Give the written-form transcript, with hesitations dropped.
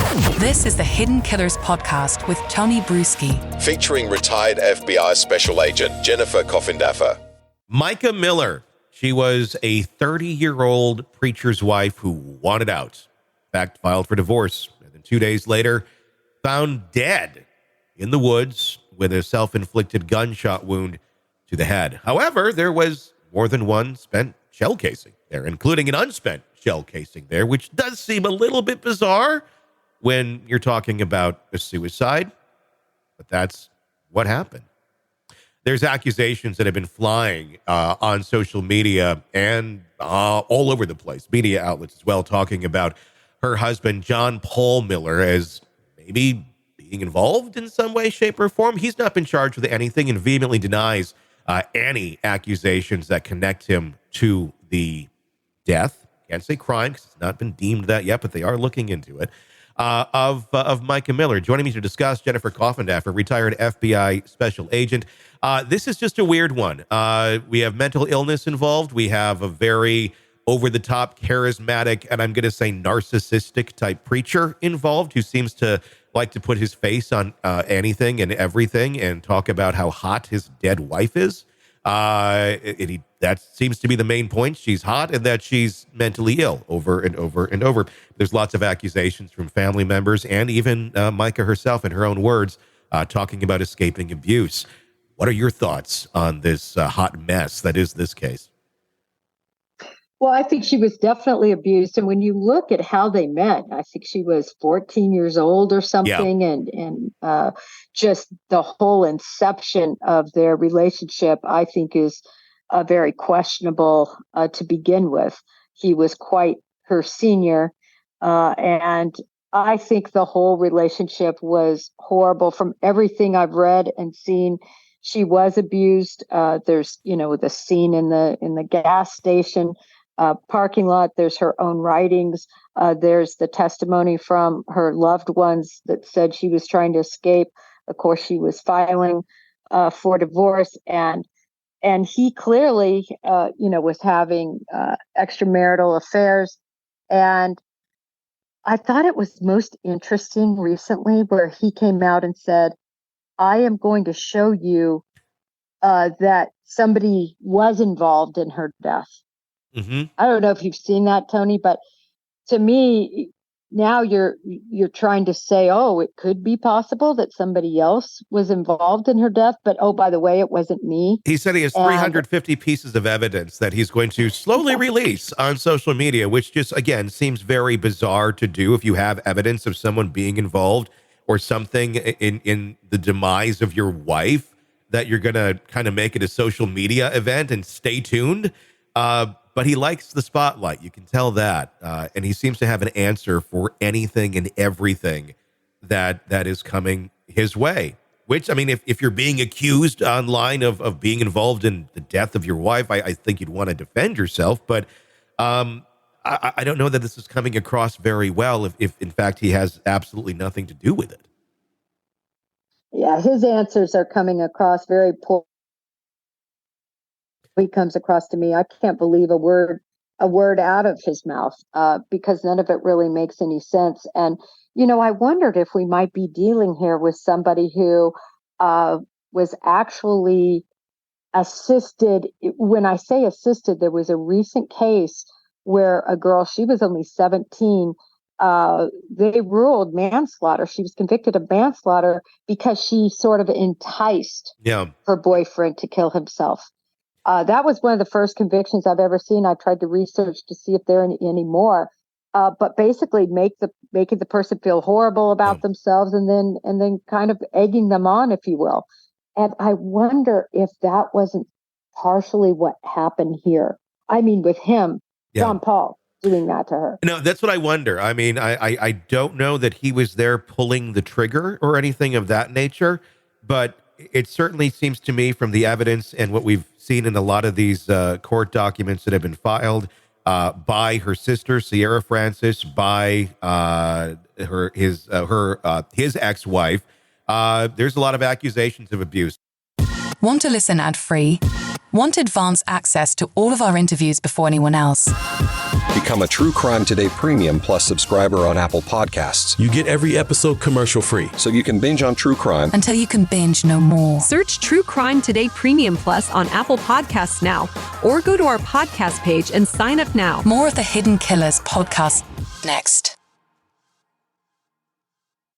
This is the Hidden Killers podcast with Tony Brueski, featuring retired FBI Special Agent Jennifer Coffindaffer. Mica Miller. She was a 30-year-old preacher's wife who wanted out. In fact, filed for divorce. And then 2 days later, found dead in the woods with a self-inflicted gunshot wound to the head. However, there was more than one spent shell casing there, including an unspent shell casing there, which does seem a little bit bizarre when you're talking about a suicide. But that's what happened. There's accusations that have been flying on social media and all over the place, media outlets as well, talking about her husband, John Paul Miller, as maybe being involved in some way, shape, or form. He's not been charged with anything and vehemently denies any accusations that connect him to the death. Can't say crime because it's not been deemed that yet, but they are looking into it. Of Mica Miller. Joining me to discuss, Jennifer Coffindaffer, retired FBI Special Agent. This is just a weird one. We have mental illness involved. We have a very over-the-top, charismatic, and I'm going to say narcissistic type preacher involved who seems to like to put his face on anything and everything and talk about how hot his dead wife is. That seems to be the main point. She's hot and that she's mentally ill over and over and over. There's lots of accusations from family members and even Mica herself in her own words talking about escaping abuse. What are your thoughts on this hot mess that is this case? Well, I think she was definitely abused. And when you look at how they met, I think she was 14 years old or something. Yeah. And just the whole inception of their relationship, I think, is very questionable to begin with. He was quite her senior. And I think the whole relationship was horrible from everything I've read and seen. She was abused. There's, the scene in the gas station parking lot. There's her own writings. There's the testimony from her loved ones that said she was trying to escape. Of course, she was filing for divorce, and he clearly, was having extramarital affairs. And I thought it was most interesting recently where he came out and said, "I am going to show you that somebody was involved in her death." Mm-hmm. I don't know if you've seen that, Tony, but to me, now you're trying to say, oh, it could be possible that somebody else was involved in her death, but oh, by the way, it wasn't me. He said he has 350 pieces of evidence that he's going to slowly release on social media, which just, again, seems very bizarre to do if you have evidence of someone being involved or something in the demise of your wife, that you're going to kind of make it a social media event and stay tuned. But he likes the spotlight. You can tell that. And he seems to have an answer for anything and everything that is coming his way. Which, I mean, if you're being accused online of being involved in the death of your wife, I think you'd want to defend yourself. But I don't know that this is coming across very well if in fact, he has absolutely nothing to do with it. Yeah, his answers are coming across very poor. He comes across to me, I can't believe a word out of his mouth because none of it really makes any sense. And, I wondered if we might be dealing here with somebody who was actually assisted. When I say assisted, there was a recent case where a girl, she was only 17, they ruled manslaughter. She was convicted of manslaughter because she sort of enticed her boyfriend to kill himself. That was one of the first convictions I've ever seen. I tried to research to see if there are any more, but basically making the person feel horrible about themselves and then kind of egging them on, if you will. And I wonder if that wasn't partially what happened here. I mean, with him, John Paul, doing that to her. No, that's what I wonder. I mean, I don't know that he was there pulling the trigger or anything of that nature, but it certainly seems to me from the evidence and what we've seen in a lot of these court documents that have been filed by her sister, Sierra Francis, by his ex-wife. There's a lot of accusations of abuse. Want to listen ad-free? Want advance access to all of our interviews before anyone else? Become a True Crime Today Premium Plus subscriber on Apple Podcasts. You get every episode commercial-free. So you can binge on true crime Until you can binge no more. Search True Crime Today Premium Plus on Apple Podcasts now, or go to our podcast page and sign up now. More of the Hidden Killers podcast next.